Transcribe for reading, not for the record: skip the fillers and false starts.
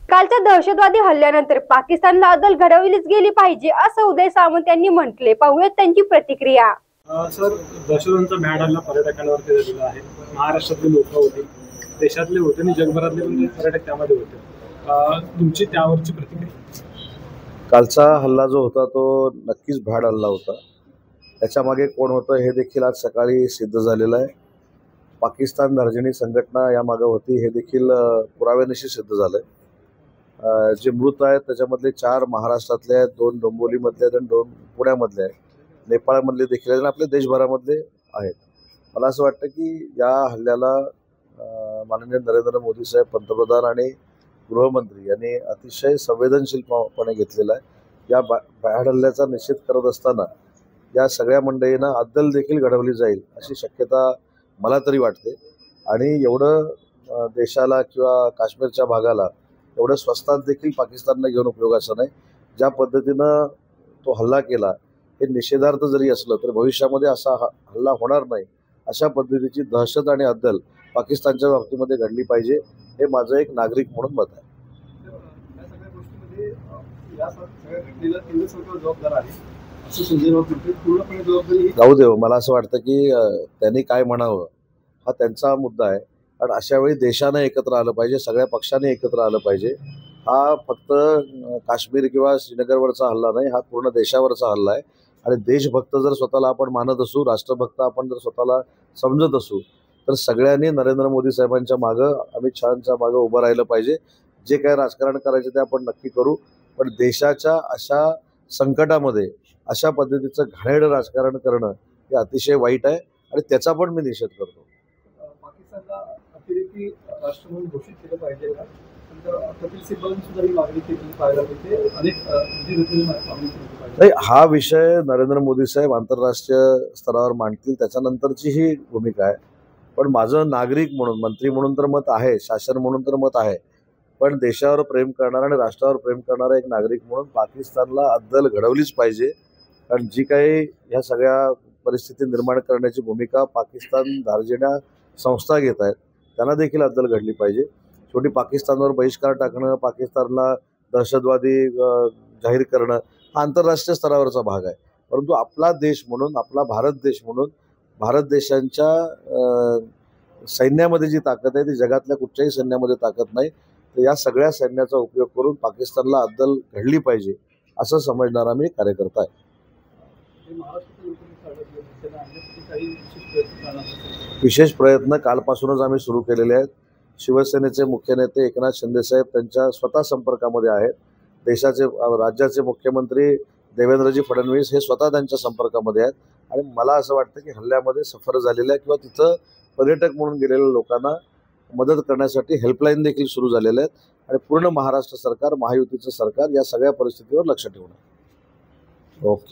कालच्या दहशतवादी हल्ल्यानंतर पाकिस्तानला अद्दल घडवलीच गेली पाहिजे असं उदय सामंत यांनी म्हटले। पाहूयात त्यांची प्रतिक्रिया। सर, दहशतवादाचा भ्याड हल्ला पर्यटकांवरती झालेला आहे। महाराष्ट्रातले लोक होते, देशातले होते आणि जगभरातले पण पर्यटक त्यामध्ये होते। तुमची त्यावरची प्रतिक्रिया? कालचा हल्ला जो होता तो नक्कीच भ्याड हल्ला होता। त्याच्यामागे कोण होतं हे देखील आज सकाळी सिद्ध झालेलं आहे। पाकिस्तान धार्जिणी संघटना यामागे होती हे देखील पुराव्यानिशी सिद्ध झालंय। जे मृत आहेत त्याच्यामधले 4 महाराष्ट्रातले आहेत, 2 डोंबिवलीमधले आहेत आणि 2 पुण्यामधले आहेत, नेपाळमधले देखील आहेत आणि आपल्या देशभरामधले आहेत। मला असं वाटतं की या हल्ल्याला माननीय नरेंद्र मोदी साहेब पंतप्रधान आणि गृहमंत्री यांनी अतिशय संवेदनशीलपणे घेतलेला आहे। या भ्याड हल्ल्याचा निषेध करत असताना या सगळ्या मंडळींना अद्दल देखील घडवली जाईल अशी शक्यता मला तरी वाटते। आणि एवढं देशाला किंवा काश्मीरच्या भागाला एवढं स्वस्तात देखील पाकिस्तानने घेऊन उपयोगाचं नाही। ज्या पद्धतीनं तो हल्ला केला हे निषेधार्थ जरी असलं तर भविष्यामध्ये असा हल्ला होणार नाही अशा पद्धतीची दहशत आणि अद्दल पाकिस्तानच्या बाबतीमध्ये घडली पाहिजे, हे माझं एक नागरिक म्हणून मत आहे। जाऊ देव, मला असं वाटतं की त्यांनी काय म्हणावं हा त्यांचा मुद्दा आहे। कारण अशा वेळी देशानं एकत्र आलं पाहिजे, सगळ्या पक्षांनी एकत्र आलं पाहिजे। हा फक्त काश्मीर किंवा श्रीनगरवरचा हल्ला नाही, हा पूर्ण देशावरचा हल्ला आहे। आणि देशभक्त जर स्वतःला आपण मानत असू, राष्ट्रभक्त आपण जर स्वतःला समजत असू तर सगळ्यांनी नरेंद्र मोदी साहेबांच्या मागं, अमित शहांच्या मागं उभं राहिलं पाहिजे। जे काय राजकारण करायचं ते आपण नक्की करू, पण देशाच्या अशा संकटामध्ये अशा पद्धतीचं घाणेरडं राजकारण करणं हे अतिशय वाईट आहे आणि त्याचा पण मी निषेध करतो। पाकिस्तानला अतिरेकी राष्ट्र म्हणून घोषित केलं पाहिजे का? कपिल सिब्बल सुद्धा ही मागणी केली पाहिजे, अनेक नाही, हा विषय नरेंद्र मोदी साहेब आंतरराष्ट्रीय स्तरावर मांडतील त्याच्यानंतरची ही भूमिका आहे। पण माझं नागरिक म्हणून, मंत्री म्हणून तर मत आहे, शासन म्हणून तर मत आहे, पण देशावर प्रेम करणारा आणि राष्ट्रावर प्रेम करणारा एक नागरिक म्हणून पाकिस्तानला अद्दल घडवलीच पाहिजे। कारण जी काही ह्या सगळ्या परिस्थिती निर्माण करण्याची भूमिका पाकिस्तान धार्जिण्या संस्था घेत आहेत त्यांना देखील अद्दल घडली पाहिजे। शेवटी पाकिस्तानवर बहिष्कार टाकणं, पाकिस्तानला दहशतवादी जाहीर करणं हा आंतरराष्ट्रीय स्तरावरचा भाग आहे। परंतु आपला देश म्हणून, आपला भारत देश म्हणून, भारत देशांच्या सैन्यामध्ये जी ताकद आहे ती जगातल्या कुठच्याही सैन्यामध्ये ताकद नाही। तर या सगळ्या सैन्याचा उपयोग करून पाकिस्तानला अद्दल घडली पाहिजे असं समजणारा मी कार्यकर्ता आहे। विशेष प्रयत्न कालपासूनच आम्ही सुरू केलेले आहेत। शिवसेनेचे मुख्य नेते एकनाथ शिंदे साहेब त्यांच्या स्वतः संपर्कामध्ये आहेत। देशाचे, राज्याचे मुख्यमंत्री देवेंद्रजी फडणवीस हे स्वतः त्यांच्या संपर्कामध्ये आहेत। आणि मला असं वाटतं की हल्ल्यामध्ये सफर झालेल्या किंवा तिथं पर्यटक म्हणून गेलेल्या लोकांना मदत करण्यासाठी हेल्पलाईन देखील सुरू झालेल्या आहेत। आणि पूर्ण महाराष्ट्र सरकार, महायुतीचं सरकार या सगळ्या परिस्थितीवर लक्ष ठेवून आहे। ओके.